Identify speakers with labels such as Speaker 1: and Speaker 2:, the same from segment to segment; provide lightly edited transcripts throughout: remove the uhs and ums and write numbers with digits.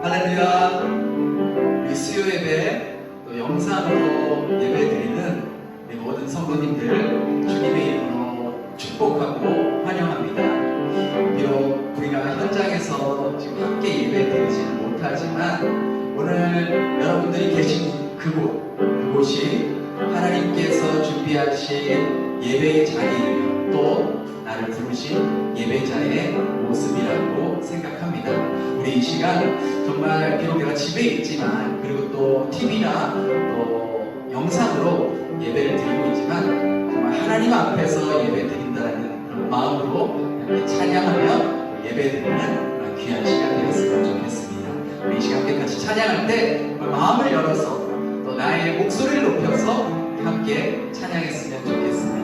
Speaker 1: 할렐루야. 우리 수요 예배 또 영상으로 예배 드리는 우리 모든 성도님들 주님의 이름으로 축복하고 환영합니다. 비록 우리가 현장에서 지금 함께 예배 드리지는 못하지만 오늘 여러분들이 계신 그곳이 하나님께서 준비하신 예배의 자리이며 또 나를 부르신 예배자의 모습이라고 생각합니다. 우리 이 시간 정말 비록 내가 집에 있지만 그리고 또 TV나 또 영상으로 예배를 드리고 있지만 정말 하나님 앞에서 예배 드린다는 그런 마음으로 이렇게 찬양하며 예배 드리는 그런 귀한 시간 되었으면 좋겠습니다. 우리 이 시간 같이 찬양할 때 마음을 열어서 또 나의 목소리를 높여서 함께 찬양했으면 좋겠습니다.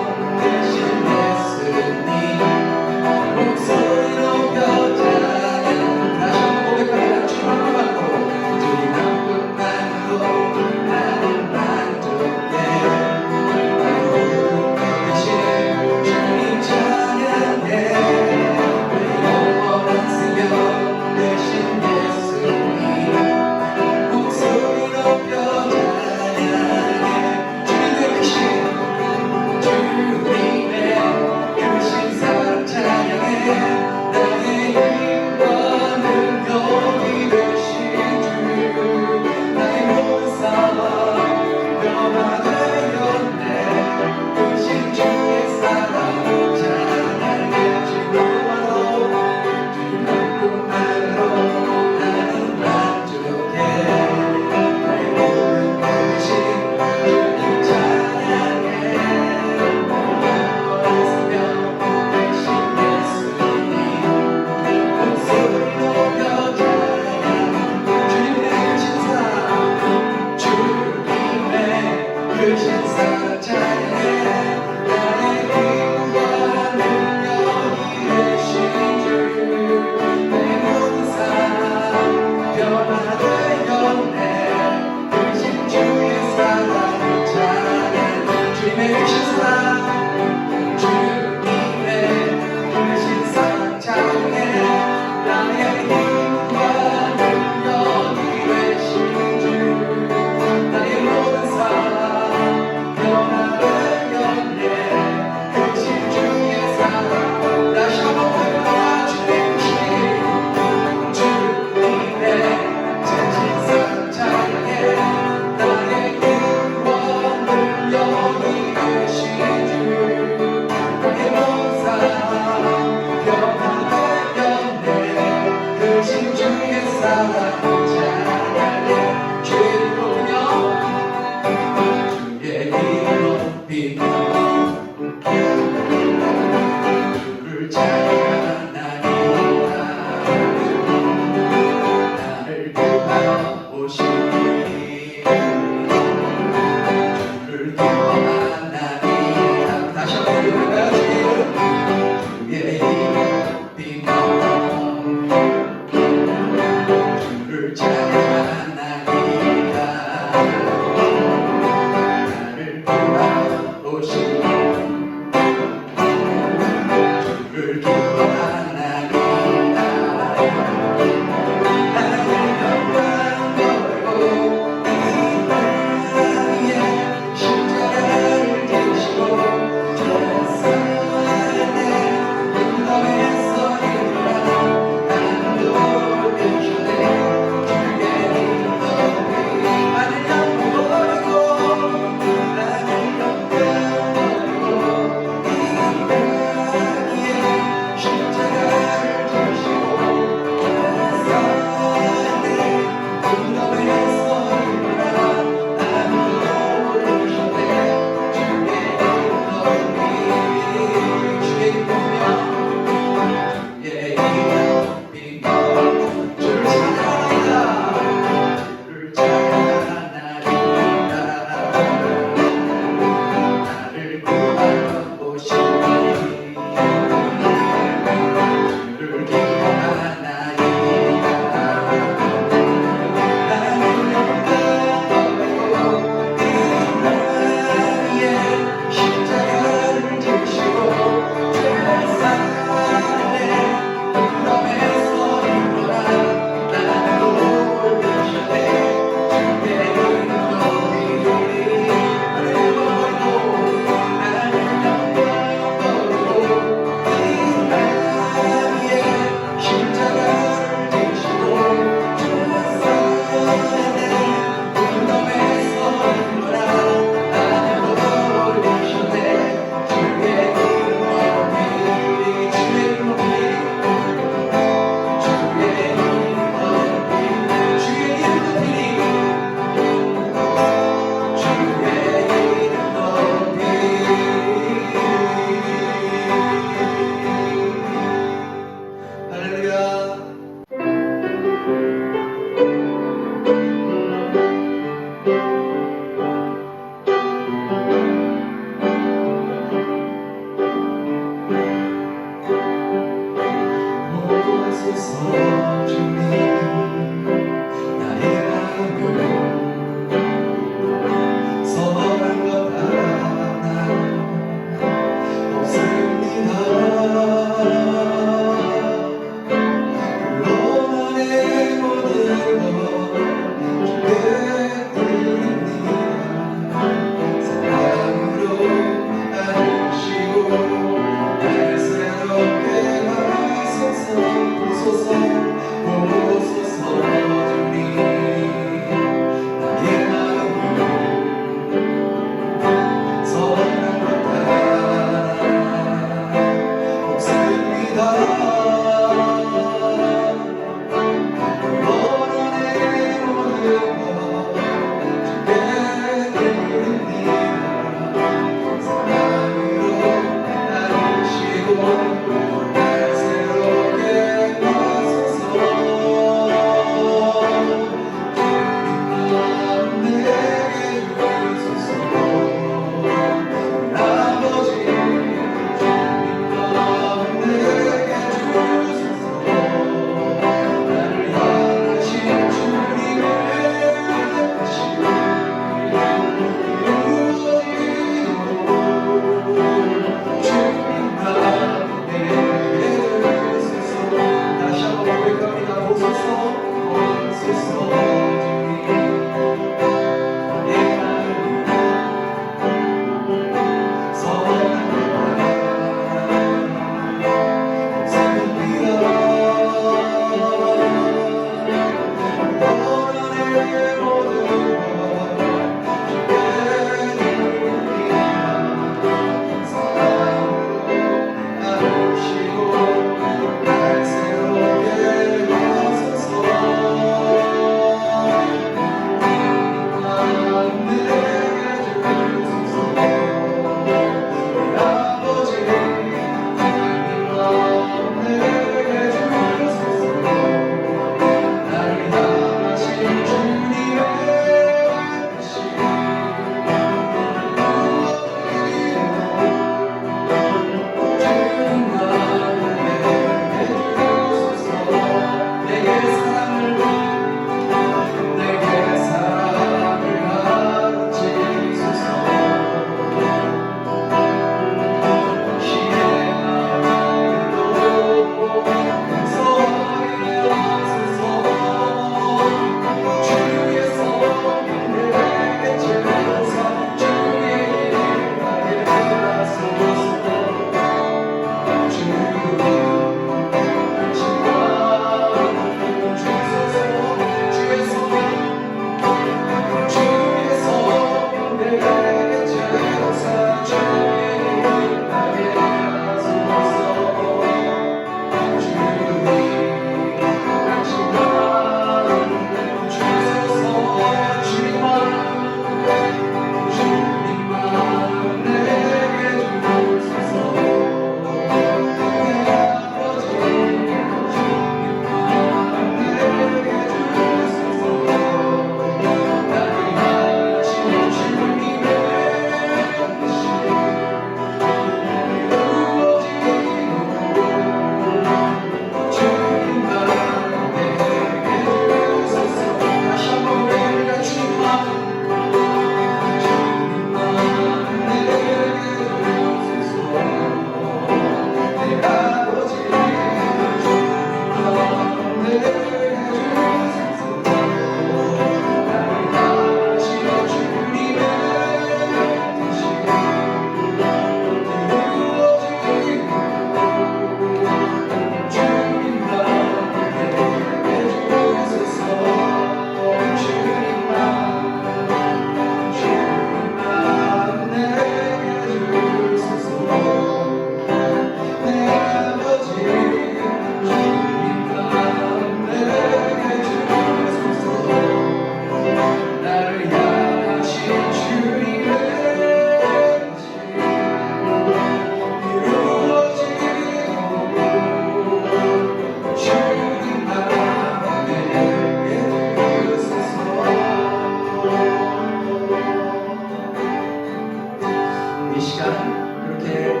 Speaker 1: 시간 그렇게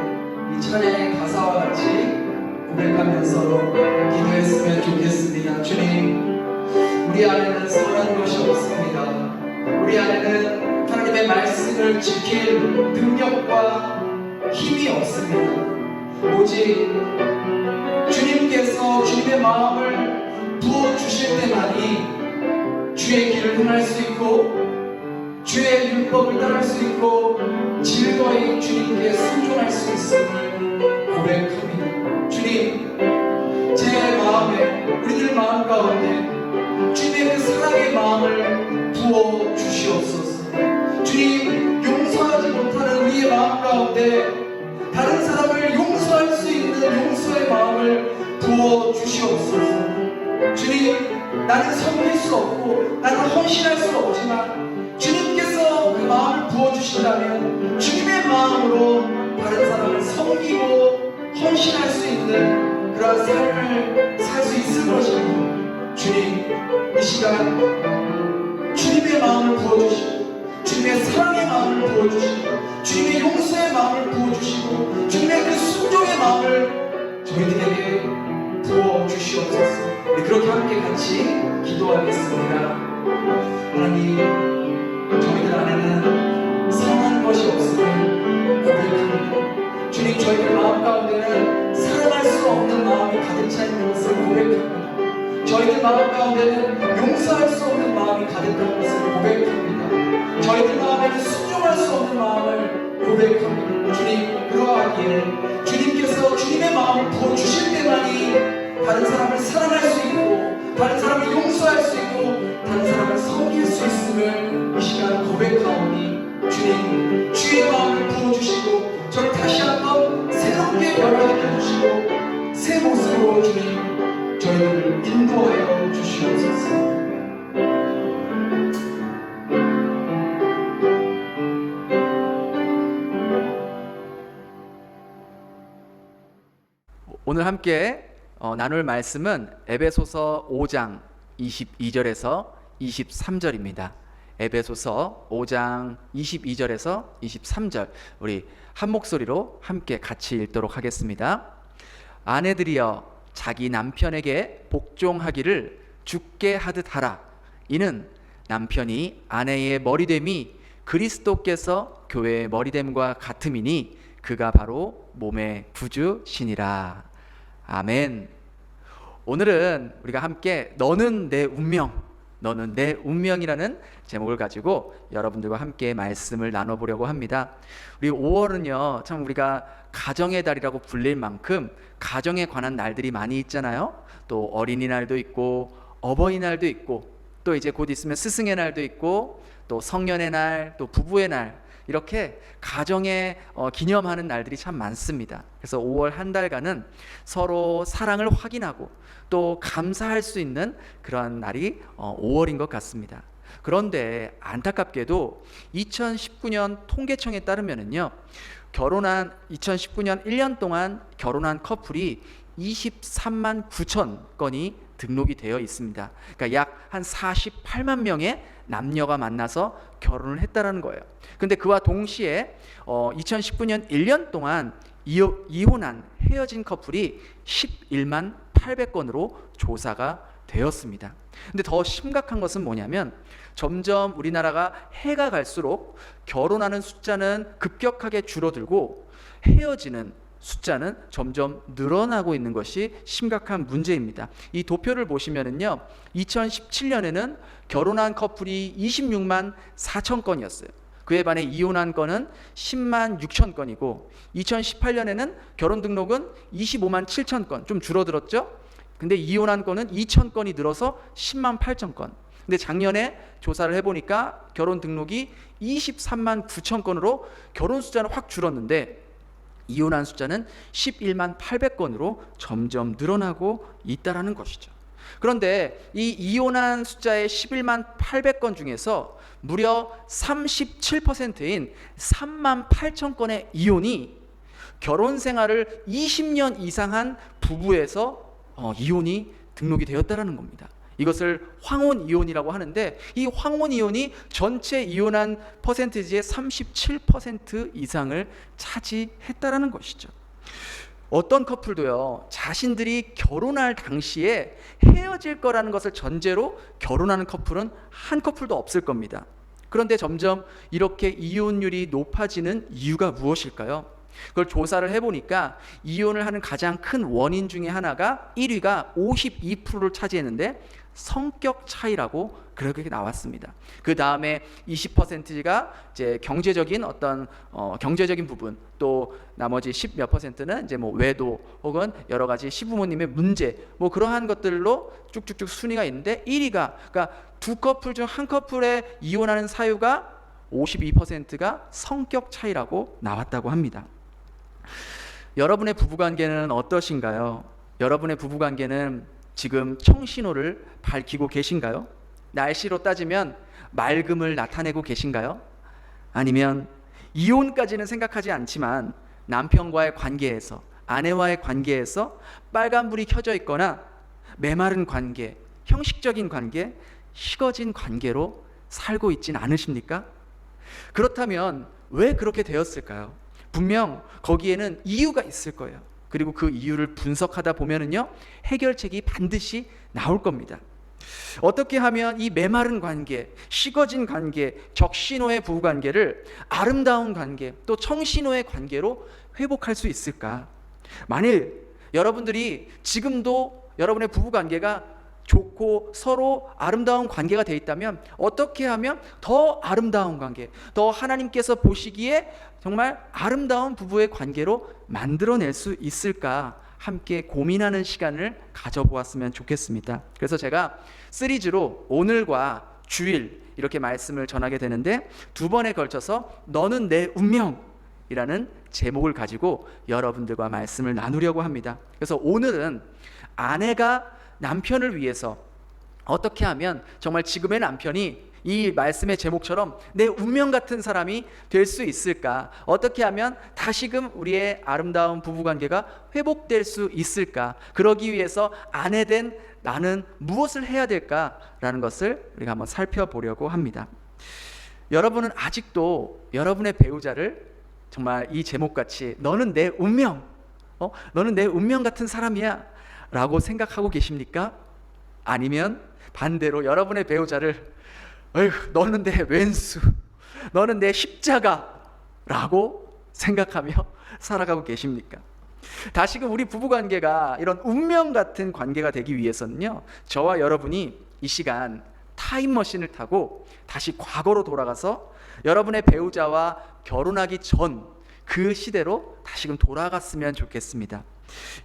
Speaker 1: 이 찬양의 가사와 같이 고백하면서 기도했으면 좋겠습니다. 주님, 우리 안에는 선한 것이 없습니다. 우리 안에는 하나님의 말씀을 지킬 능력과 힘이 없습니다. 오직 주님께서 주님의 마음을 부어주실 때만이 주의 길을 행할 수 있고 주의 율법을 따를 수 있고 즐거이 주님께 순종할 수 있음을 고백합니다. 주님, 제 마음에, 우리들 마음 가운데 주님의 그 사랑의 마음을 부어 주시옵소서. 주님, 용서하지 못하는 우리의 마음 가운데 다른 사람을 용서할 수 있는 용서의 마음을 부어 주시옵소서. 주님, 나는 섬길 수 없고 나는 헌신할 수 없지만 주님께서 그 마음을 부어주신다면 주님의 마음으로 다른 사람을 섬기고 헌신할 수 있는 그런 삶을 살 수 있을 것입니다. 주님, 이 시간 주님의 마음을 부어주시고 주님의 사랑의 마음을 부어주시고 주님의 용서의 마음을 부어주시고 주님의 그 순종의 마음을 저희들에게 부어주시옵소서. 우리 그렇게 함께 같이 기도하겠습니다. 하나님, 저희들 안에는 선한 것이 없음을 고백합니다. 주님, 저희들 마음 가운데는 사랑할 수 없는 마음이 가득 차 있는 것을 고백합니다. 저희들 마음 가운데는 용서할 수 없는 마음이 가득한 것을 고백합니다. 저희들 마음에는 순종할 수 없는 마음을 고백합니다. 주님, 그러하기에 주님께서 주님의 마음을 부어주실 때만이 다른 사람을 사랑할 수 있고 다른 사람을 용서할 수 있고 다른 사람을 섬길 수 있음을 이 시간 고백하오니 주님, 주의 마음을 부어주시고 저를 다시 한번 새롭게 변화시켜 주시고 새 모습으로 주님 저희를 인도하여 주시옵소서.
Speaker 2: 오늘 함께 나눌 말씀은 에베소서 5장 22절에서 23절입니다. 에베소서 5장 22절에서 23절 우리 한 목소리로 함께 같이 읽도록 하겠습니다. 아내들이여 자기 남편에게 복종하기를 주께 하듯 하라. 이는 남편이 아내의 머리됨이 그리스도께서 교회의 머리됨과 같음이니 그가 바로 몸의 구주시니라. 아멘. 오늘은 우리가 함께 너는 내 운명, 너는 내 운명이라는 제목을 가지고 여러분들과 함께 말씀을 나눠보려고 합니다. 우리 5월은요, 참 우리가 가정의 달이라고 불릴 만큼 가정에 관한 날들이 많이 있잖아요. 또 어린이날도 있고 어버이날도 있고 또 이제 곧 있으면 스승의 날도 있고 또 성년의 날, 또 부부의 날, 이렇게 가정에 기념하는 날들이 참 많습니다. 그래서 5월 한 달간은 서로 사랑을 확인하고 또 감사할 수 있는 그런 날이 5월인 것 같습니다. 그런데 안타깝게도 2019년 통계청에 따르면은요, 2019년 1년 동안 결혼한 커플이 23만 9천 건이 등록이 되어 있습니다. 그러니까 약 한 48만 명의 남녀가 만나서 결혼을 했다는 거예요. 근데 그와 동시에 2019년 1년 동안 이혼한 헤어진 커플이 11만 800건으로 조사가 되었습니다. 근데 더 심각한 것은 뭐냐면 점점 우리나라가 해가 갈수록 결혼하는 숫자는 급격하게 줄어들고 헤어지는 숫자는 점점 늘어나고 있는 것이 심각한 문제입니다. 이 도표를 보시면은요, 2017년에는 결혼한 커플이 26만 4천 건이었어요. 그에 반해 이혼한 건은 10만 6천 건이고 2018년에는 결혼 등록은 25만 7천 건, 좀 줄어들었죠? 근데 이혼한 건은 2천 건이 늘어서 10만 8천 건. 근데 작년에 조사를 해보니까 결혼 등록이 23만 9천 건으로 결혼 숫자는 확 줄었는데 이혼한 숫자는 11만 800건으로 점점 늘어나고 있다는 것이죠. 그런데 이 이혼한 숫자의 11만 800건 중에서 무려 37%인 3만 8천 건의 이혼이 결혼 생활을 20년 이상 한 부부에서 이혼이 등록이 되었다는 겁니다. 이것을 황혼 이혼이라고 하는데, 이 황혼 이혼이 전체 이혼한 퍼센티지의 37% 이상을 차지했다라는 것이죠. 어떤 커플도요, 자신들이 결혼할 당시에 헤어질 거라는 것을 전제로 결혼하는 커플은 한 커플도 없을 겁니다. 그런데 점점 이렇게 이혼율이 높아지는 이유가 무엇일까요? 그걸 조사를 해보니까 이혼을 하는 가장 큰 원인 중에 하나가 1위가 52%를 차지했는데 성격 차이라고 그렇게 나왔습니다. 그 다음에 20%가 이제 경제적인 어떤 경제적인 부분, 또 나머지 10 몇 %는 이제 뭐 외도 혹은 여러 가지 시부모님의 문제, 뭐 그러한 것들로 쭉쭉쭉 순위가 있는데 1위가, 그러니까 두 커플 중 한 커플의 이혼하는 사유가 52%가 성격 차이라고 나왔다고 합니다. 여러분의 부부관계는 어떠신가요? 여러분의 부부관계는 지금 청신호를 밝히고 계신가요? 날씨로 따지면 맑음을 나타내고 계신가요? 아니면 이혼까지는 생각하지 않지만 남편과의 관계에서, 아내와의 관계에서 빨간불이 켜져 있거나 메마른 관계, 형식적인 관계, 식어진 관계로 살고 있진 않으십니까? 그렇다면 왜 그렇게 되었을까요? 분명 거기에는 이유가 있을 거예요. 그리고 그 이유를 분석하다 보면은요, 해결책이 반드시 나올 겁니다. 어떻게 하면 이 메마른 관계, 식어진 관계, 적신호의 부부관계를 아름다운 관계, 또 청신호의 관계로 회복할 수 있을까? 만일 여러분들이 지금도 여러분의 부부관계가 좋고 서로 아름다운 관계가 되어 있다면 어떻게 하면 더 아름다운 관계, 더 하나님께서 보시기에 정말 아름다운 부부의 관계로 만들어낼 수 있을까, 함께 고민하는 시간을 가져보았으면 좋겠습니다. 그래서 제가 시리즈로 오늘과 주일 이렇게 말씀을 전하게 되는데, 두 번에 걸쳐서 너는 내 운명이라는 제목을 가지고 여러분들과 말씀을 나누려고 합니다. 그래서 오늘은 아내가 남편을 위해서 어떻게 하면 정말 지금의 남편이 이 말씀의 제목처럼 내 운명 같은 사람이 될 수 있을까? 어떻게 하면 다시금 우리의 아름다운 부부관계가 회복될 수 있을까? 그러기 위해서 아내 된 나는 무엇을 해야 될까라는 것을 우리가 한번 살펴보려고 합니다. 여러분은 아직도 여러분의 배우자를 정말 이 제목같이 너는 내 운명, 너는 내 운명 같은 사람이야 라고 생각하고 계십니까? 아니면 반대로 여러분의 배우자를 어휴, 너는 내 왼수, 너는 내 십자가 라고 생각하며 살아가고 계십니까? 다시금 우리 부부관계가 이런 운명 같은 관계가 되기 위해서는요, 저와 여러분이 이 시간 타임머신을 타고 다시 과거로 돌아가서 여러분의 배우자와 결혼하기 전 그 시대로 다시금 돌아갔으면 좋겠습니다.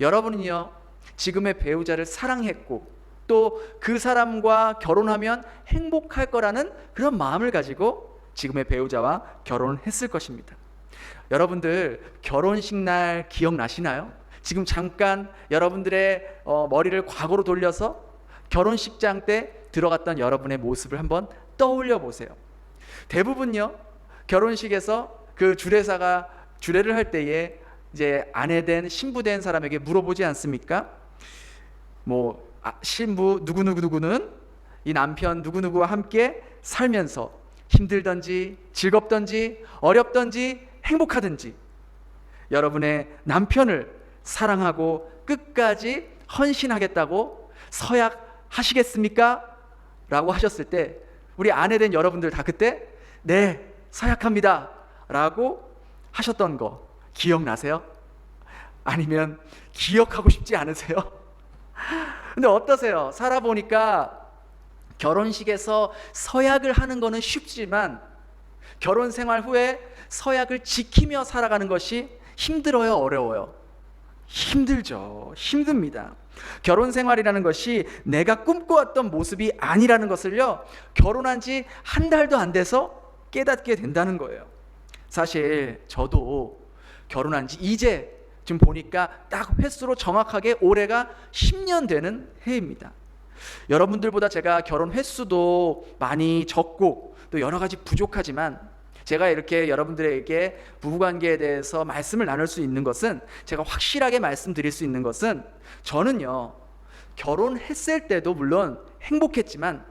Speaker 2: 여러분은요, 지금의 배우자를 사랑했고 또 그 사람과 결혼하면 행복할 거라는 그런 마음을 가지고 지금의 배우자와 결혼을 했을 것입니다. 여러분들 결혼식 날 기억나시나요? 지금 잠깐 여러분들의 머리를 과거로 돌려서 결혼식장 때 들어갔던 여러분의 모습을 한번 떠올려 보세요. 대부분요, 결혼식에서 그 주례사가 주례를 할 때에 이제 아내된 신부된 사람에게 물어보지 않습니까? 뭐 신부 누구누구는 이 남편 누구누구와 함께 살면서 힘들든지 즐겁든지 어렵든지 행복하든지 여러분의 남편을 사랑하고 끝까지 헌신하겠다고 서약하시겠습니까? 라고 하셨을 때 우리 아내된 여러분들 다 그때 네, 서약합니다 라고 하셨던 거 기억나세요? 아니면 기억하고 싶지 않으세요? 근데 어떠세요? 살아보니까 결혼식에서 서약을 하는 거는 쉽지만 결혼 생활 후에 서약을 지키며 살아가는 것이 힘들어요? 어려워요? 힘들죠. 힘듭니다. 결혼 생활이라는 것이 내가 꿈꿔왔던 모습이 아니라는 것을요, 결혼한 지 한 달도 안 돼서 깨닫게 된다는 거예요. 사실 저도 결혼한 지 이제 지금 보니까 딱 횟수로 정확하게 올해가 10년 되는 해입니다. 여러분들보다 제가 결혼 횟수도 많이 적고 또 여러 가지 부족하지만 제가 이렇게 여러분들에게 부부관계에 대해서 말씀을 나눌 수 있는 것은, 제가 확실하게 말씀드릴 수 있는 것은, 저는요 결혼했을 때도 물론 행복했지만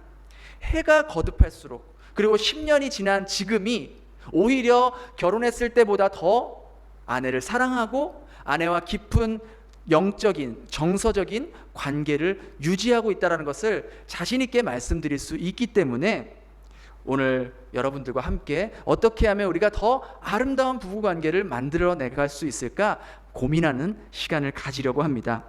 Speaker 2: 해가 거듭할수록, 그리고 10년이 지난 지금이 오히려 결혼했을 때보다 더 아내를 사랑하고 아내와 깊은 영적인, 정서적인 관계를 유지하고 있다는 것을 자신 있게 말씀드릴 수 있기 때문에 오늘 여러분들과 함께 어떻게 하면 우리가 더 아름다운 부부관계를 만들어 내갈 수 있을까 고민하는 시간을 가지려고 합니다.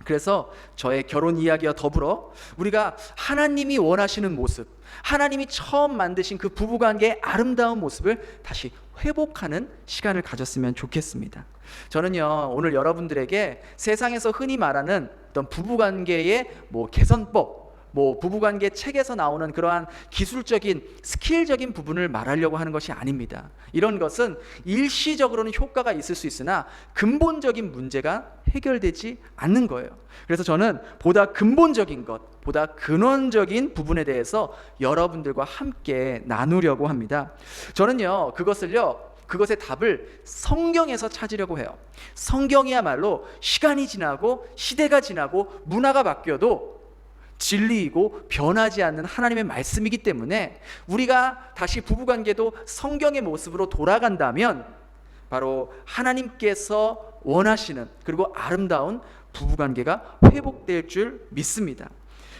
Speaker 2: 그래서 저의 결혼 이야기와 더불어 우리가 하나님이 원하시는 모습, 하나님이 처음 만드신 그 부부관계의 아름다운 모습을 다시 회복하는 시간을 가졌으면 좋겠습니다. 저는요, 오늘 여러분들에게 세상에서 흔히 말하는 어떤 부부관계의 개선법, 부부관계 책에서 나오는 그러한 기술적인 스킬적인 부분을 말하려고 하는 것이 아닙니다. 이런 것은 일시적으로는 효과가 있을 수 있으나 근본적인 문제가 해결되지 않는 거예요. 그래서 저는 보다 근본적인 것, 보다 근원적인 부분에 대해서 여러분들과 함께 나누려고 합니다. 저는요, 그것의 답을 성경에서 찾으려고 해요. 성경이야말로 시간이 지나고 시대가 지나고 문화가 바뀌어도 진리이고 변하지 않는 하나님의 말씀이기 때문에 우리가 다시 부부관계도 성경의 모습으로 돌아간다면 바로 하나님께서 원하시는 그리고 아름다운 부부관계가 회복될 줄 믿습니다.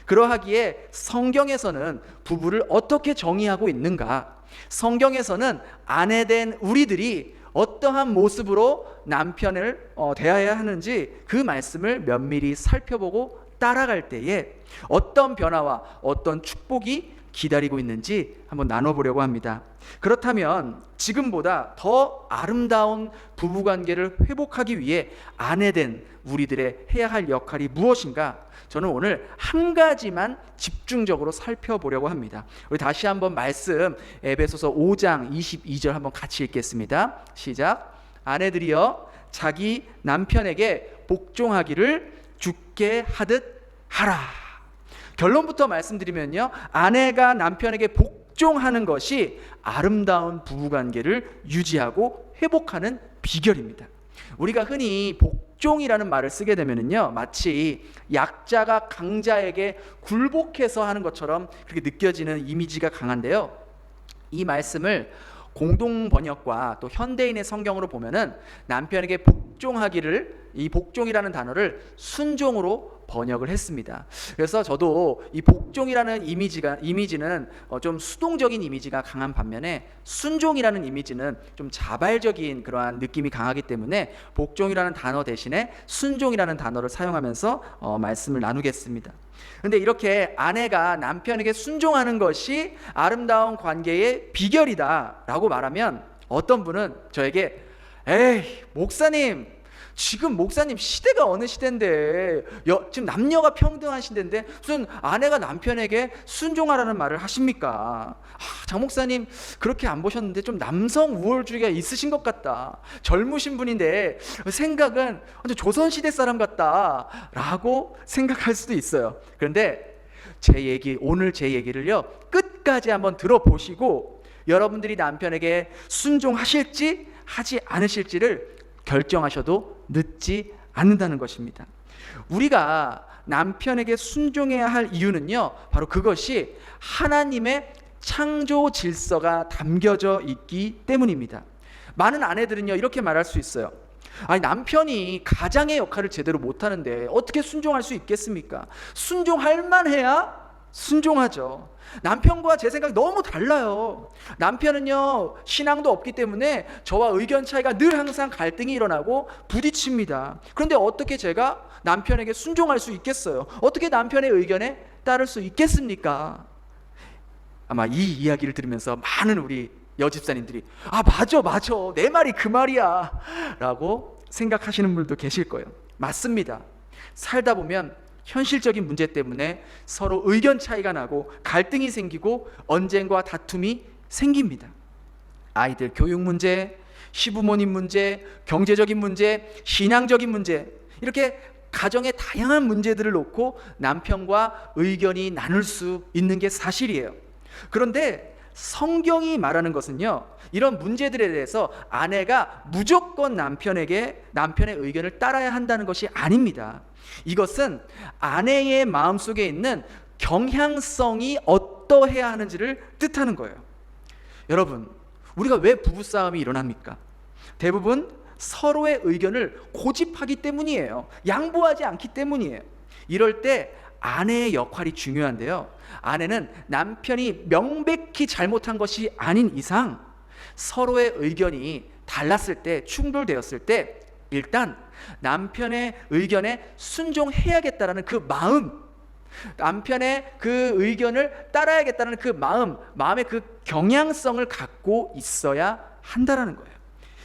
Speaker 2: 그러하기에 성경에서는 부부를 어떻게 정의하고 있는가? 성경에서는 아내된 우리들이 어떠한 모습으로 남편을 대해야 하는지 그 말씀을 면밀히 살펴보고 따라갈 때에 어떤 변화와 어떤 축복이 기다리고 있는지 한번 나눠보려고 합니다. 그렇다면 지금보다 더 아름다운 부부관계를 회복하기 위해 아내된 우리들의 해야 할 역할이 무엇인가? 저는 오늘 한 가지만 집중적으로 살펴보려고 합니다. 우리 다시 한번 말씀 에베소서 5장 22절 한번 같이 읽겠습니다. 시작. 아내들이여 자기 남편에게 복종하기를 주께 하듯 하라. 결론부터 말씀드리면요, 아내가 남편에게 복종하는 것이 아름다운 부부관계를 유지하고 회복하는 비결입니다. 우리가 흔히 복종이라는 말을 쓰게 되면요, 마치 약자가 강자에게 굴복해서 하는 것처럼 그렇게 느껴지는 이미지가 강한데요, 이 말씀을 공동 번역과 또 현대인의 성경으로 보면은 남편에게 복종하기를, 이 복종이라는 단어를 순종으로 번역을 했습니다. 그래서 저도 이 복종이라는 이미지는 좀 수동적인 이미지가 강한 반면에 순종이라는 이미지는 좀 자발적인 그러한 느낌이 강하기 때문에 복종이라는 단어 대신에 순종이라는 단어를 사용하면서 말씀을 나누겠습니다. 그런데 이렇게 아내가 남편에게 순종하는 것이 아름다운 관계의 비결이다라고 말하면 어떤 분은 저에게 에이 목사님, 지금 목사님 시대가 어느 시대인데 지금 남녀가 평등한 시대인데 무슨 아내가 남편에게 순종하라는 말을 하십니까? 장 목사님 그렇게 안 보셨는데 좀 남성 우월주의가 있으신 것 같다. 젊으신 분인데 생각은 완전 조선시대 사람 같다 라고 생각할 수도 있어요. 그런데 오늘 제 얘기를요 끝까지 한번 들어보시고 여러분들이 남편에게 순종하실지 하지 않으실지를 결정하셔도 늦지 않는다는 것입니다. 우리가 남편에게 순종해야 할 이유는요, 바로 그것이 하나님의 창조 질서가 담겨져 있기 때문입니다. 많은 아내들은요 이렇게 말할 수 있어요. 아니 남편이 가장의 역할을 제대로 못하는데 어떻게 순종할 수 있겠습니까? 순종할 만해야 순종하죠. 남편과 제 생각이 너무 달라요. 남편은요 신앙도 없기 때문에 저와 의견 차이가 늘 항상 갈등이 일어나고 부딪힙니다. 그런데 어떻게 제가 남편에게 순종할 수 있겠어요? 어떻게 남편의 의견에 따를 수 있겠습니까? 아마 이 이야기를 들으면서 많은 우리 여집사님들이 맞아 내 말이 그 말이야 라고 생각하시는 분들도 계실 거예요. 맞습니다. 살다 보면 현실적인 문제 때문에 서로 의견 차이가 나고 갈등이 생기고 언쟁과 다툼이 생깁니다. 아이들 교육 문제, 시부모님 문제, 경제적인 문제, 신앙적인 문제, 이렇게 가정의 다양한 문제들을 놓고 남편과 의견이 나눌 수 있는 게 사실이에요. 그런데 성경이 말하는 것은요, 이런 문제들에 대해서 아내가 무조건 남편의 의견을 따라야 한다는 것이 아닙니다. 이것은 아내의 마음속에 있는 경향성이 어떠해야 하는지를 뜻하는 거예요. 여러분, 우리가 왜 부부싸움이 일어납니까? 대부분 서로의 의견을 고집하기 때문이에요. 양보하지 않기 때문이에요. 이럴 때 아내의 역할이 중요한데요. 아내는 남편이 명백히 잘못한 것이 아닌 이상 서로의 의견이 달랐을 때, 충돌되었을 때 일단 남편의 의견에 순종해야겠다라는 그 마음, 남편의 그 의견을 따라야겠다는 그 마음의 그 경향성을 갖고 있어야 한다라는 거예요.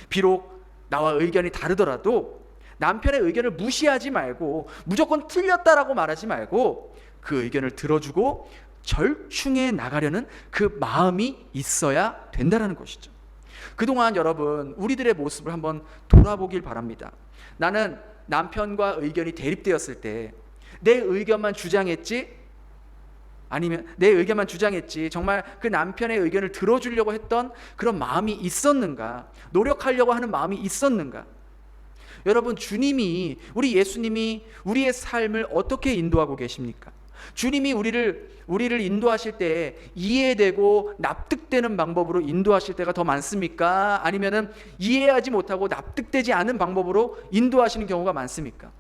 Speaker 2: 비록 나와 의견이 다르더라도 남편의 의견을 무시하지 말고 무조건 틀렸다라고 말하지 말고 그 의견을 들어주고 절충해 나가려는 그 마음이 있어야 된다라는 것이죠. 그동안 여러분, 우리들의 모습을 한번 돌아보길 바랍니다. 나는 남편과 의견이 대립되었을 때 내 의견만 주장했지? 아니면 내 의견만 주장했지 정말 그 남편의 의견을 들어주려고 했던 그런 마음이 있었는가? 노력하려고 하는 마음이 있었는가? 여러분, 주님이, 우리 예수님이 우리의 삶을 어떻게 인도하고 계십니까? 주님이 우리를 인도하실 때 이해되고 납득되는 방법으로 인도하실 때가 더 많습니까? 아니면은 이해하지 못하고 납득되지 않은 방법으로 인도하시는 경우가 많습니까?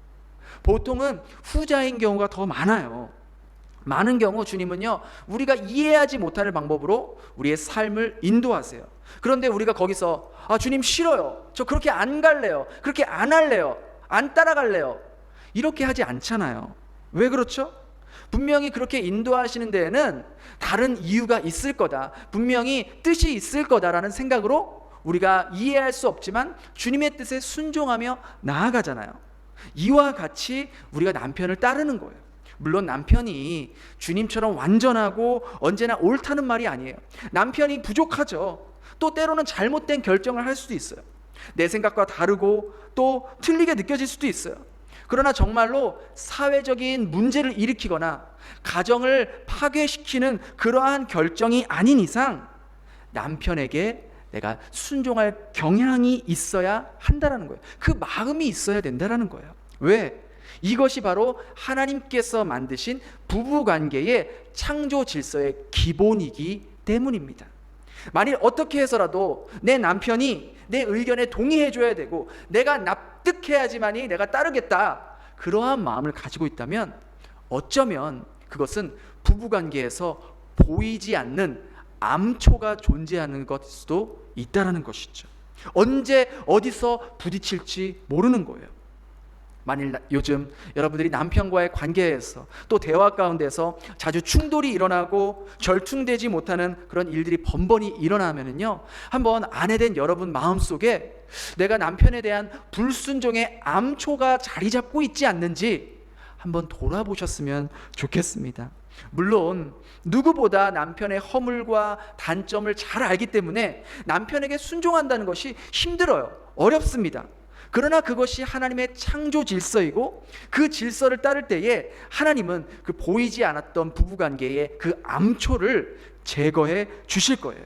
Speaker 2: 보통은 후자인 경우가 더 많아요. 많은 경우 주님은요, 우리가 이해하지 못하는 방법으로 우리의 삶을 인도하세요. 그런데 우리가 거기서 주님 싫어요, 저 그렇게 안 갈래요, 그렇게 안 할래요, 안 따라갈래요, 이렇게 하지 않잖아요. 왜 그렇죠? 분명히 그렇게 인도하시는 데에는 다른 이유가 있을 거다, 분명히 뜻이 있을 거다라는 생각으로 우리가 이해할 수 없지만 주님의 뜻에 순종하며 나아가잖아요. 이와 같이 우리가 남편을 따르는 거예요. 물론 남편이 주님처럼 완전하고 언제나 옳다는 말이 아니에요. 남편이 부족하죠. 또 때로는 잘못된 결정을 할 수도 있어요. 내 생각과 다르고 또 틀리게 느껴질 수도 있어요. 그러나 정말로 사회적인 문제를 일으키거나 가정을 파괴시키는 그러한 결정이 아닌 이상 남편에게 내가 순종할 경향이 있어야 한다라는 거예요. 그 마음이 있어야 된다라는 거예요. 왜? 이것이 바로 하나님께서 만드신 부부관계의 창조 질서의 기본이기 때문입니다. 만일 어떻게 해서라도 내 남편이 내 의견에 동의해줘야 되고 내가 납득해야지만이 내가 따르겠다, 그러한 마음을 가지고 있다면 어쩌면 그것은 부부관계에서 보이지 않는 암초가 존재하는 것일 수도 있다는 것이죠. 언제 어디서 부딪힐지 모르는 거예요. 만일 요즘 여러분들이 남편과의 관계에서 또 대화 가운데서 자주 충돌이 일어나고 절충되지 못하는 그런 일들이 번번이 일어나면은요, 한번 아내 된 여러분 마음속에 내가 남편에 대한 불순종의 암초가 자리 잡고 있지 않는지 한번 돌아보셨으면 좋겠습니다. 물론 누구보다 남편의 허물과 단점을 잘 알기 때문에 남편에게 순종한다는 것이 힘들어요. 어렵습니다. 그러나 그것이 하나님의 창조 질서이고 그 질서를 따를 때에 하나님은 그 보이지 않았던 부부관계의 그 암초를 제거해 주실 거예요.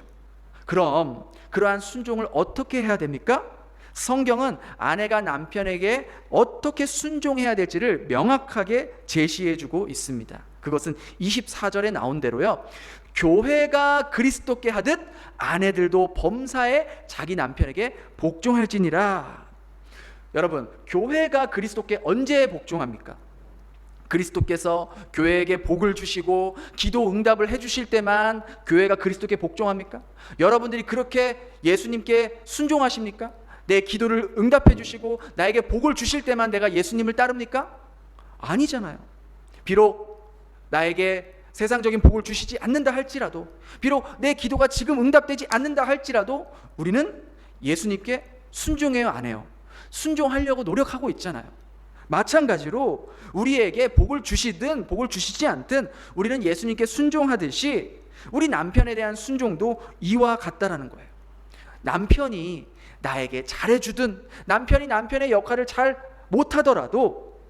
Speaker 2: 그럼 그러한 순종을 어떻게 해야 됩니까? 성경은 아내가 남편에게 어떻게 순종해야 될지를 명확하게 제시해 주고 있습니다. 그것은 24절에 나온 대로요, 교회가 그리스도께 하듯 아내들도 범사에 자기 남편에게 복종할지니라. 여러분, 교회가 그리스도께 언제 복종합니까? 그리스도께서 교회에게 복을 주시고 기도 응답을 해주실 때만 교회가 그리스도께 복종합니까? 여러분들이 그렇게 예수님께 순종하십니까? 내 기도를 응답해 주시고 나에게 복을 주실 때만 내가 예수님을 따릅니까? 아니잖아요. 비록 나에게 세상적인 복을 주시지 않는다 할지라도, 비록 내 기도가 지금 응답되지 않는다 할지라도 우리는 예수님께 순종해요, 안 해요? 순종하려고 노력하고 있잖아요. 마찬가지로 우리에게 복을 주시든 복을 주시지 않든 우리는 예수님께 순종하듯이 우리 남편에 대한 순종도 이와 같다라는 거예요. 남편이 나에게 잘해주든 남편이 남편의 역할을 잘 못하더라도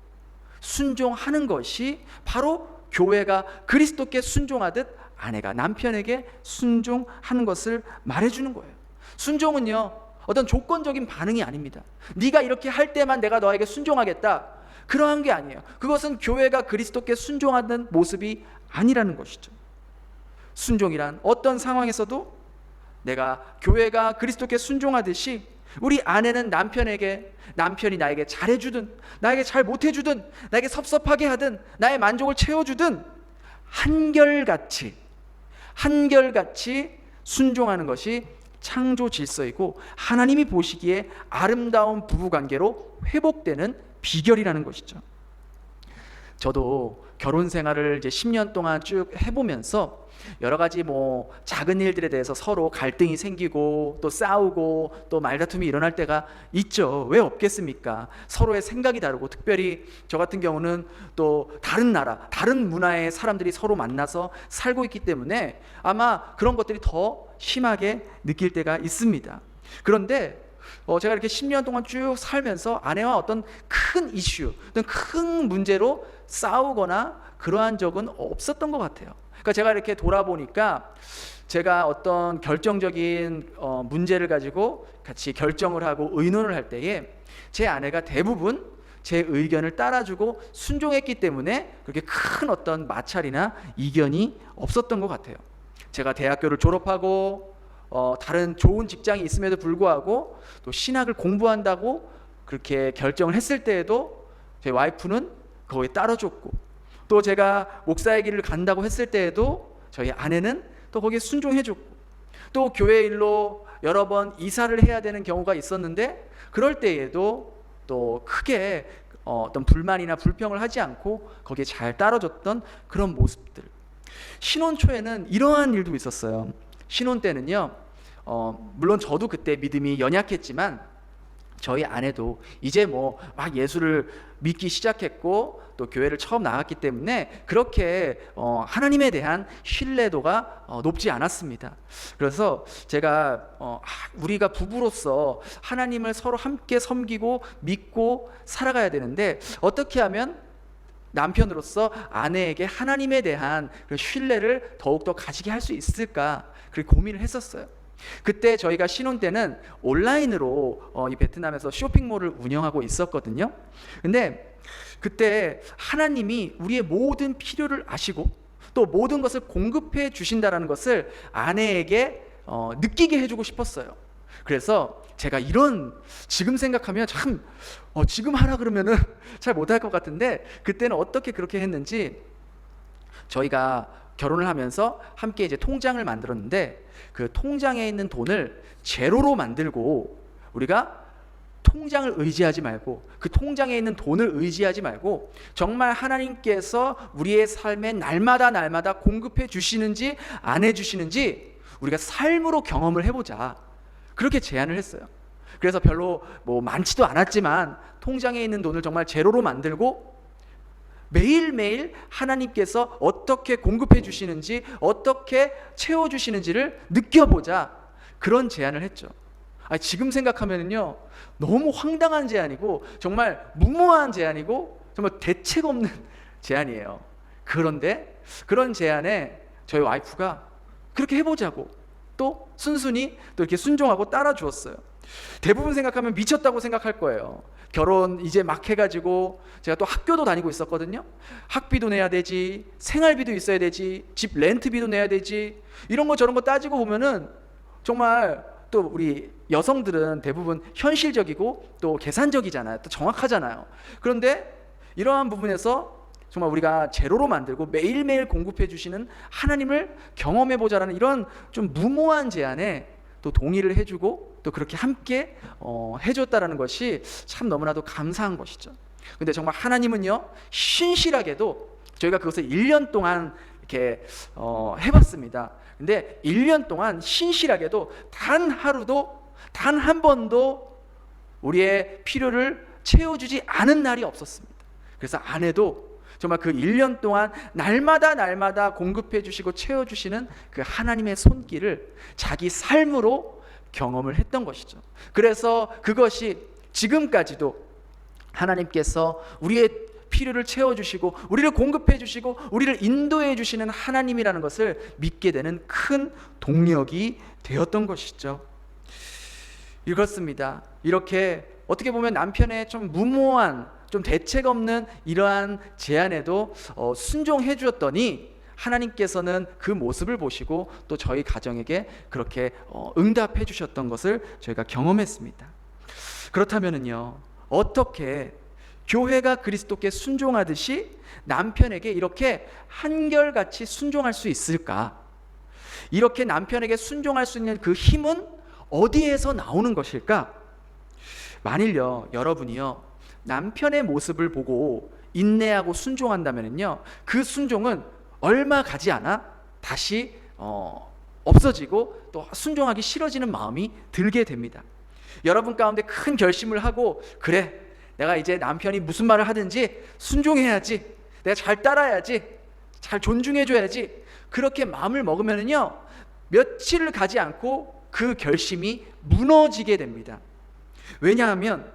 Speaker 2: 순종하는 것이 바로 교회가 그리스도께 순종하듯 아내가 남편에게 순종하는 것을 말해주는 거예요. 순종은요, 어떤 조건적인 반응이 아닙니다. 네가 이렇게 할 때만 내가 너에게 순종하겠다, 그러한 게 아니에요. 그것은 교회가 그리스도께 순종하는 모습이 아니라는 것이죠. 순종이란 어떤 상황에서도 내가 교회가 그리스도께 순종하듯이 우리 아내는 남편에게, 남편이 나에게 잘해주든 나에게 잘 못해주든 나에게 섭섭하게 하든 나의 만족을 채워주든 한결같이 순종하는 것이 창조 질서이고 하나님이 보시기에 아름다운 부부관계로 회복되는 비결이라는 것이죠. 저도 결혼 생활을 이제 10년 동안 쭉 해보면서 여러 가지 작은 일들에 대해서 서로 갈등이 생기고 또 싸우고 또 말다툼이 일어날 때가 있죠. 왜 없겠습니까? 서로의 생각이 다르고, 특별히 저 같은 경우는 또 다른 나라, 다른 문화의 사람들이 서로 만나서 살고 있기 때문에 아마 그런 것들이 더 심하게 느낄 때가 있습니다. 그런데 제가 이렇게 10년 동안 쭉 살면서 아내와 어떤 큰 이슈, 어떤 큰 문제로 싸우거나 그러한 적은 없었던 것 같아요. 그러니까 제가 이렇게 돌아보니까 제가 어떤 결정적인 문제를 가지고 같이 결정을 하고 의논을 할 때에 제 아내가 대부분 제 의견을 따라주고 순종했기 때문에 그렇게 큰 어떤 마찰이나 이견이 없었던 것 같아요. 제가 대학교를 졸업하고 다른 좋은 직장이 있음에도 불구하고 또 신학을 공부한다고 그렇게 결정을 했을 때에도 제 와이프는 거기에 따라줬고, 또 제가 목사의 길을 간다고 했을 때에도 저희 아내는 또 거기에 순종해줬고, 또 교회 일로 여러 번 이사를 해야 되는 경우가 있었는데 그럴 때에도 또 크게 어떤 불만이나 불평을 하지 않고 거기에 잘 따라줬던 그런 모습들. 신혼 초에는 이러한 일도 있었어요. 신혼 때는요, 물론 저도 그때 믿음이 연약했지만 저희 아내도 이제 막 예수를 믿기 시작했고 또 교회를 처음 나갔기 때문에 그렇게 하나님에 대한 신뢰도가 높지 않았습니다. 그래서 제가 우리가 부부로서 하나님을 서로 함께 섬기고 믿고 살아가야 되는데 어떻게 하면 남편으로서 아내에게 하나님에 대한 신뢰를 더욱더 가지게 할 수 있을까, 그렇게 고민을 했었어요. 그때 저희가 신혼 때는 온라인으로 이 베트남에서 쇼핑몰을 운영하고 있었거든요. 근데 그때 하나님이 우리의 모든 필요를 아시고 또 모든 것을 공급해 주신다라는 것을 아내에게 느끼게 해주고 싶었어요. 그래서 제가 지금 생각하면 참 지금 하라 그러면은 잘 못할 것 같은데 그때는 어떻게 그렇게 했는지, 저희가 결혼을 하면서 함께 이제 통장을 만들었는데 그 통장에 있는 돈을 제로로 만들고, 우리가 통장을 의지하지 말고 그 통장에 있는 돈을 의지하지 말고 정말 하나님께서 우리의 삶에 날마다 공급해 주시는지 안 해 주시는지 우리가 삶으로 경험을 해보자, 그렇게 제안을 했어요. 그래서 별로 많지도 않았지만 통장에 있는 돈을 정말 제로로 만들고 매일매일 하나님께서 어떻게 공급해 주시는지 어떻게 채워주시는지를 느껴보자, 그런 제안을 했죠. 지금 생각하면요 너무 황당한 제안이고 정말 무모한 제안이고 정말 대책 없는 제안이에요. 그런데 그런 제안에 저희 와이프가 그렇게 해보자고 또 순순히 또 이렇게 순종하고 따라 주었어요. 대부분 생각하면 미쳤다고 생각할 거예요. 결혼 이제 막 해가지고 제가 또 학교도 다니고 있었거든요. 학비도 내야 되지, 생활비도 있어야 되지, 집 렌트비도 내야 되지, 이런 거 저런 거 따지고 보면은 정말 또 우리 여성들은 대부분 현실적이고 또 계산적이잖아요. 또 정확하잖아요. 그런데 이러한 부분에서 정말 우리가 제로로 만들고 매일매일 공급해 주시는 하나님을 경험해 보자라는 이런 좀 무모한 제안에 또 동의를 해주고 또 그렇게 함께 해줬다라는 것이 참 너무나도 감사한 것이죠. 근데 정말 하나님은요 신실하게도 저희가 그것을 1년 동안 이렇게 해봤습니다. 근데 1년 동안 신실하게도 단 하루도 단 한 번도 우리의 필요를 채워주지 않은 날이 없었습니다. 그래서 아내도 정말 그 1년 동안 날마다 공급해 주시고 채워주시는 그 하나님의 손길을 자기 삶으로 경험을 했던 것이죠. 그래서 그것이 지금까지도 하나님께서 우리의 필요를 채워주시고 우리를 공급해 주시고 우리를 인도해 주시는 하나님이라는 것을 믿게 되는 큰 동력이 되었던 것이죠. 이렇습니다. 이렇게 어떻게 보면 남편의 좀 무모한 좀 대책 없는 이러한 제안에도 순종해 주었더니 하나님께서는 그 모습을 보시고 또 저희 가정에게 그렇게 응답해 주셨던 것을 저희가 경험했습니다. 그렇다면은요, 어떻게 교회가 그리스도께 순종하듯이 남편에게 이렇게 한결같이 순종할 수 있을까? 이렇게 남편에게 순종할 수 있는 그 힘은 어디에서 나오는 것일까? 만일요, 여러분이요, 남편의 모습을 보고 인내하고 순종한다면요, 그 순종은 얼마 가지 않아 다시 없어지고 또 순종하기 싫어지는 마음이 들게 됩니다. 여러분 가운데 큰 결심을 하고, 그래, 내가 이제 남편이 무슨 말을 하든지 순종해야지, 내가 잘 따라야지, 잘 존중해줘야지, 그렇게 마음을 먹으면요, 며칠을 가지 않고 그 결심이 무너지게 됩니다. 왜냐하면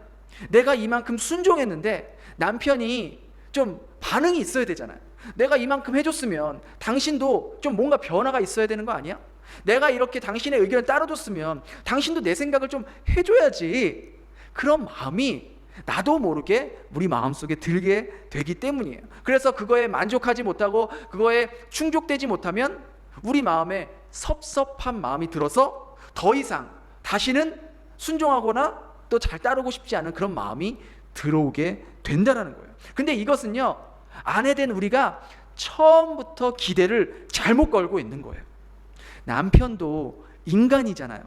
Speaker 2: 내가 이만큼 순종했는데 남편이 좀 반응이 있어야 되잖아요. 내가 이만큼 해줬으면 당신도 좀 뭔가 변화가 있어야 되는 거 아니야? 내가 이렇게 당신의 의견을 따라줬으면 당신도 내 생각을 좀 해줘야지. 그런 마음이 나도 모르게 우리 마음속에 들게 되기 때문이에요. 그래서 그거에 만족하지 못하고 그거에 충족되지 못하면 우리 마음에 섭섭한 마음이 들어서 더 이상 다시는 순종하거나 또 잘 따르고 싶지 않은 그런 마음이 들어오게 된다는 거예요. 근데 이것은요, 아내 된 우리가 처음부터 기대를 잘못 걸고 있는 거예요. 남편도 인간이잖아요.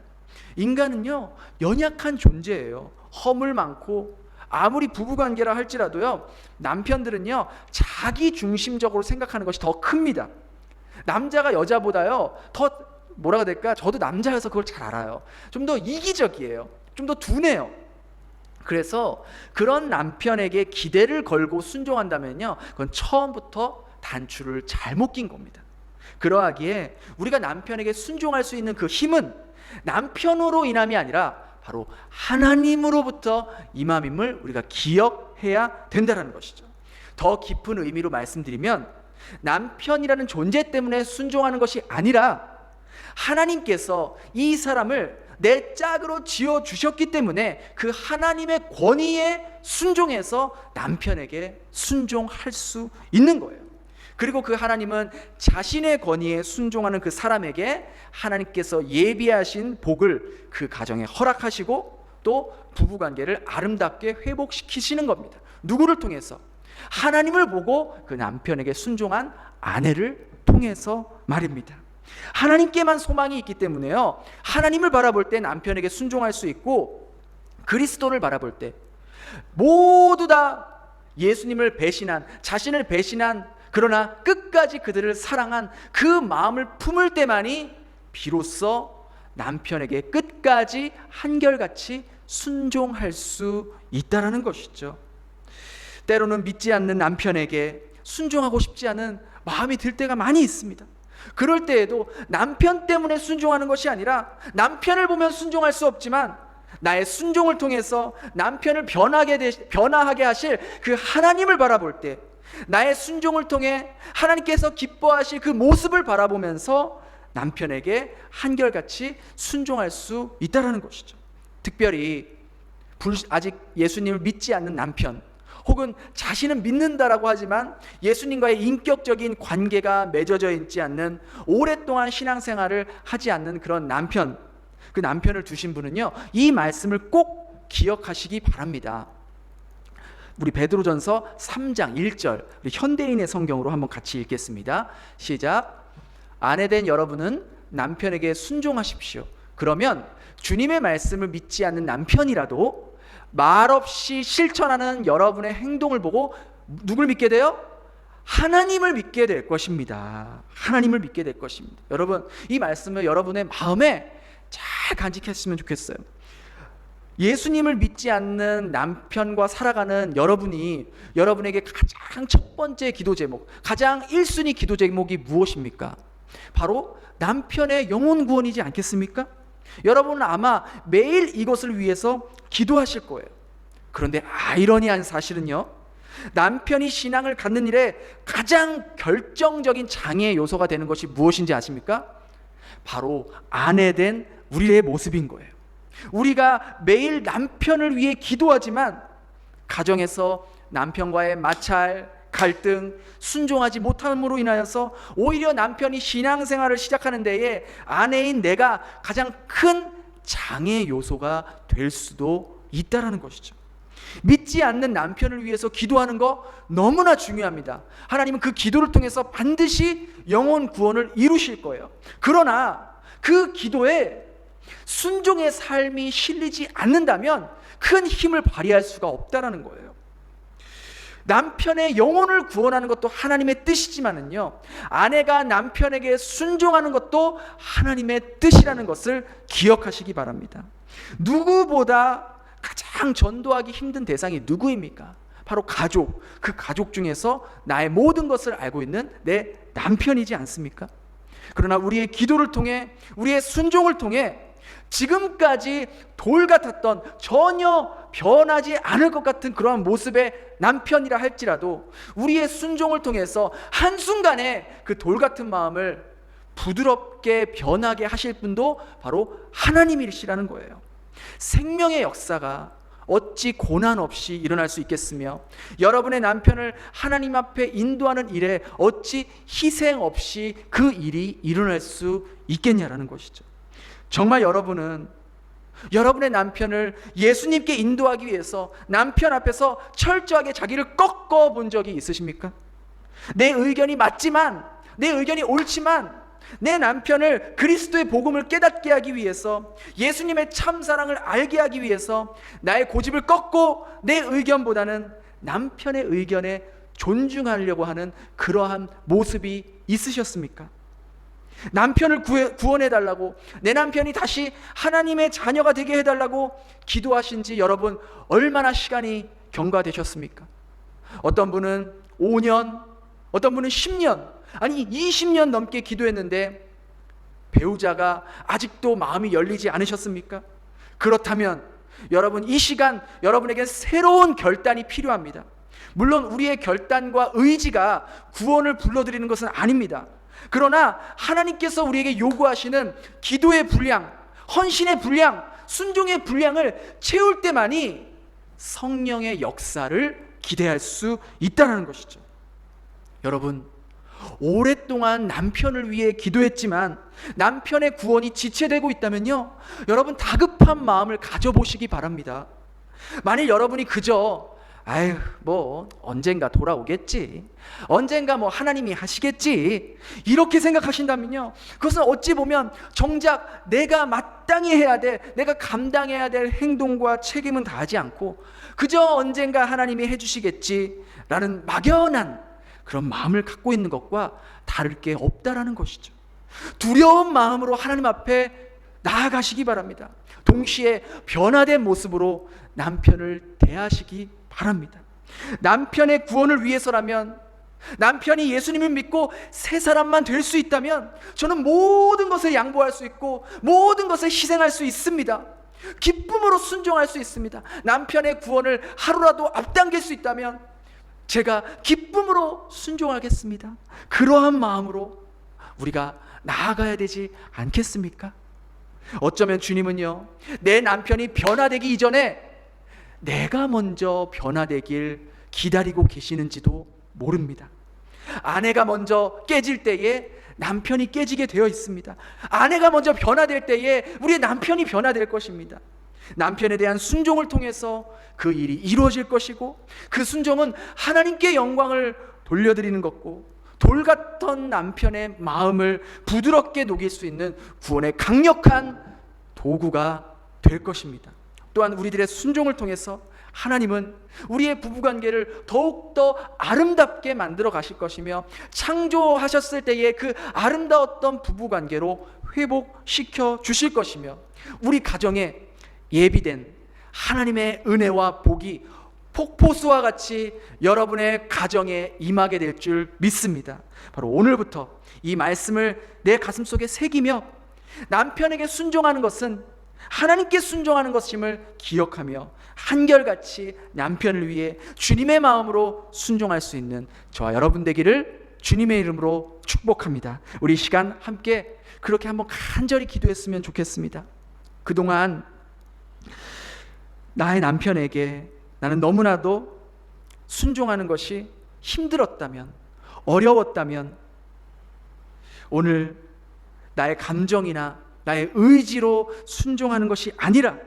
Speaker 2: 인간은요, 연약한 존재예요. 허물 많고, 아무리 부부관계라 할지라도요, 남편들은요, 자기 중심적으로 생각하는 것이 더 큽니다. 남자가 여자보다요, 더 뭐라고 해야 될까? 저도 남자여서 그걸 잘 알아요. 좀 더 이기적이에요. 좀 더 둔해요. 그래서 그런 남편에게 기대를 걸고 순종한다면요, 그건 처음부터 단추를 잘못 낀 겁니다. 그러하기에 우리가 남편에게 순종할 수 있는 그 힘은 남편으로 인함이 아니라 바로 하나님으로부터 임함임을 우리가 기억해야 된다는 것이죠. 더 깊은 의미로 말씀드리면, 남편이라는 존재 때문에 순종하는 것이 아니라 하나님께서 이 사람을 내 짝으로 지어주셨기 때문에 그 하나님의 권위에 순종해서 남편에게 순종할 수 있는 거예요. 그리고 그 하나님은 자신의 권위에 순종하는 그 사람에게 하나님께서 예비하신 복을 그 가정에 허락하시고 또 부부관계를 아름답게 회복시키시는 겁니다. 누구를 통해서? 하나님을 보고 그 남편에게 순종한 아내를 통해서 말입니다. 하나님께만 소망이 있기 때문에요, 하나님을 바라볼 때 남편에게 순종할 수 있고, 그리스도를 바라볼 때 모두 다 예수님을 배신한, 자신을 배신한, 그러나 끝까지 그들을 사랑한 그 마음을 품을 때만이 비로소 남편에게 끝까지 한결같이 순종할 수 있다는 것이죠. 때로는 믿지 않는 남편에게 순종하고 싶지 않은 마음이 들 때가 많이 있습니다. 그럴 때에도 남편 때문에 순종하는 것이 아니라, 남편을 보면 순종할 수 없지만 나의 순종을 통해서 남편을 변화하게 하실 그 하나님을 바라볼 때, 나의 순종을 통해 하나님께서 기뻐하실 그 모습을 바라보면서 남편에게 한결같이 순종할 수 있다는 것이죠. 특별히 아직 예수님을 믿지 않는 남편, 혹은 자신은 믿는다라고 하지만 예수님과의 인격적인 관계가 맺어져 있지 않는, 오랫동안 신앙생활을 하지 않는 그런 남편, 그 남편을 두신 분은요, 이 말씀을 꼭 기억하시기 바랍니다. 우리 베드로전서 3장 1절, 우리 현대인의 성경으로 한번 같이 읽겠습니다. 시작. 아내된 여러분은 남편에게 순종하십시오. 그러면 주님의 말씀을 믿지 않는 남편이라도 말없이 실천하는 여러분의 행동을 보고 누굴 믿게 돼요? 하나님을 믿게 될 것입니다. 하나님을 믿게 될 것입니다. 여러분, 이 말씀을 여러분의 마음에 잘 간직했으면 좋겠어요. 예수님을 믿지 않는 남편과 살아가는 여러분에게 가장 첫 번째 기도 제목, 가장 1순위 기도 제목이 무엇입니까? 바로 남편의 영혼 구원이지 않겠습니까? 여러분은 아마 매일 이것을 위해서 기도하실 거예요. 그런데 아이러니한 사실은요, 남편이 신앙을 갖는 일에 가장 결정적인 장애의 요소가 되는 것이 무엇인지 아십니까? 바로 아내된 우리의 모습인 거예요. 우리가 매일 남편을 위해 기도하지만 가정에서 남편과의 마찰, 갈등, 순종하지 못함으로 인하여서 오히려 남편이 신앙생활을 시작하는 데에 아내인 내가 가장 큰 장애 요소가 될 수도 있다라는 것이죠. 믿지 않는 남편을 위해서 기도하는 거 너무나 중요합니다. 하나님은 그 기도를 통해서 반드시 영혼 구원을 이루실 거예요. 그러나 그 기도에 순종의 삶이 실리지 않는다면 큰 힘을 발휘할 수가 없다라는 거예요. 남편의 영혼을 구원하는 것도 하나님의 뜻이지만은요, 아내가 남편에게 순종하는 것도 하나님의 뜻이라는 것을 기억하시기 바랍니다. 누구보다 가장 전도하기 힘든 대상이 누구입니까? 바로 가족. 그 가족 중에서 나의 모든 것을 알고 있는 내 남편이지 않습니까? 그러나 우리의 기도를 통해, 우리의 순종을 통해 지금까지 돌 같았던, 전혀 변하지 않을 것 같은 그러한 모습의 남편이라 할지라도 우리의 순종을 통해서 한순간에 그 돌 같은 마음을 부드럽게 변하게 하실 분도 바로 하나님이시라는 거예요. 생명의 역사가 어찌 고난 없이 일어날 수 있겠으며, 여러분의 남편을 하나님 앞에 인도하는 일에 어찌 희생 없이 그 일이 일어날 수 있겠냐라는 것이죠. 정말 여러분은 여러분의 남편을 예수님께 인도하기 위해서 남편 앞에서 철저하게 자기를 꺾어 본 적이 있으십니까? 내 의견이 맞지만, 내 의견이 옳지만 내 남편을 그리스도의 복음을 깨닫게 하기 위해서, 예수님의 참사랑을 알게 하기 위해서 나의 고집을 꺾고 내 의견보다는 남편의 의견에 존중하려고 하는 그러한 모습이 있으셨습니까? 남편을 구원해달라고, 내 남편이 다시 하나님의 자녀가 되게 해달라고 기도하신 지 여러분 얼마나 시간이 경과되셨습니까? 어떤 분은 5년, 어떤 분은 10년, 아니 20년 넘게 기도했는데 배우자가 아직도 마음이 열리지 않으셨습니까? 그렇다면 여러분, 이 시간 여러분에게 새로운 결단이 필요합니다. 물론 우리의 결단과 의지가 구원을 불러들이는 것은 아닙니다. 그러나 하나님께서 우리에게 요구하시는 기도의 분량, 헌신의 분량, 순종의 분량을 채울 때만이 성령의 역사를 기대할 수 있다는 것이죠. 여러분, 오랫동안 남편을 위해 기도했지만 남편의 구원이 지체되고 있다면요, 여러분 다급한 마음을 가져보시기 바랍니다. 만일 여러분이 그저 아유 뭐 언젠가 돌아오겠지, 언젠가 뭐 하나님이 하시겠지, 이렇게 생각하신다면요, 그것은 어찌 보면 정작 내가 마땅히 해야 될, 내가 감당해야 될 행동과 책임은 다하지 않고 그저 언젠가 하나님이 해주시겠지라는 막연한 그런 마음을 갖고 있는 것과 다를 게 없다라는 것이죠. 두려운 마음으로 하나님 앞에 나아가시기 바랍니다. 동시에 변화된 모습으로 남편을 대하시기 바랍니다. 남편의 구원을 위해서라면, 남편이 예수님을 믿고 새 사람만 될 수 있다면 저는 모든 것을 양보할 수 있고 모든 것을 희생할 수 있습니다. 기쁨으로 순종할 수 있습니다. 남편의 구원을 하루라도 앞당길 수 있다면 제가 기쁨으로 순종하겠습니다. 그러한 마음으로 우리가 나아가야 되지 않겠습니까? 어쩌면 주님은요, 내 남편이 변화되기 이전에 내가 먼저 변화되길 기다리고 계시는지도 모릅니다. 아내가 먼저 깨질 때에 남편이 깨지게 되어 있습니다. 아내가 먼저 변화될 때에 우리의 남편이 변화될 것입니다. 남편에 대한 순종을 통해서 그 일이 이루어질 것이고, 그 순종은 하나님께 영광을 돌려드리는 것고, 돌 같던 남편의 마음을 부드럽게 녹일 수 있는 구원의 강력한 도구가 될 것입니다. 또한 우리들의 순종을 통해서 하나님은 우리의 부부관계를 더욱더 아름답게 만들어 가실 것이며, 창조하셨을 때의 그 아름다웠던 부부관계로 회복시켜 주실 것이며, 우리 가정에 예비된 하나님의 은혜와 복이 폭포수와 같이 여러분의 가정에 임하게 될 줄 믿습니다. 바로 오늘부터 이 말씀을 내 가슴속에 새기며 남편에게 순종하는 것은 하나님께 순종하는 것임을 기억하며 한결같이 남편을 위해 주님의 마음으로 순종할 수 있는 저와 여러분 되기를 주님의 이름으로 축복합니다. 우리 시간 함께 그렇게 한번 간절히 기도했으면 좋겠습니다. 그동안 나의 남편에게 나는 너무나도 순종하는 것이 힘들었다면, 어려웠다면 오늘 나의 감정이나 나의 의지로 순종하는 것이 아니라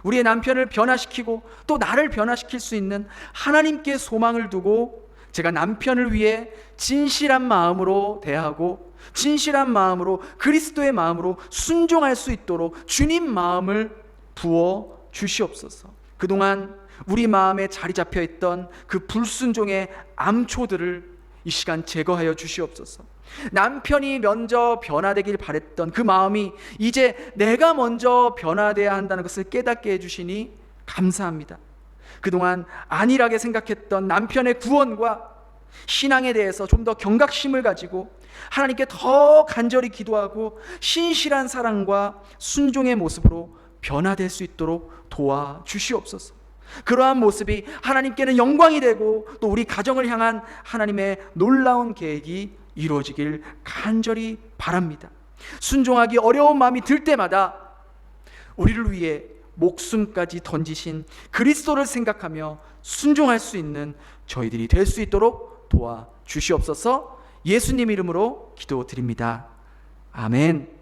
Speaker 2: 우리의 남편을 변화시키고 또 나를 변화시킬 수 있는 하나님께 소망을 두고 제가 남편을 위해 진실한 마음으로 대하고 진실한 마음으로 그리스도의 마음으로 순종할 수 있도록 주님 마음을 부어 주시옵소서. 그동안 우리 마음에 자리 잡혀 있던 그 불순종의 암초들을 이 시간 제거하여 주시옵소서. 남편이 먼저 변화되길 바랬던 그 마음이 이제 내가 먼저 변화되어야 한다는 것을 깨닫게 해주시니 감사합니다. 그동안 안일하게 생각했던 남편의 구원과 신앙에 대해서 좀 더 경각심을 가지고 하나님께 더 간절히 기도하고 신실한 사랑과 순종의 모습으로 변화될 수 있도록 도와주시옵소서. 그러한 모습이 하나님께는 영광이 되고 또 우리 가정을 향한 하나님의 놀라운 계획이 이루어지길 간절히 바랍니다. 순종하기 어려운 마음이 들 때마다 우리를 위해 목숨까지 던지신 그리스도를 생각하며 순종할 수 있는 저희들이 될 수 있도록 도와주시옵소서. 예수님 이름으로 기도드립니다. 아멘.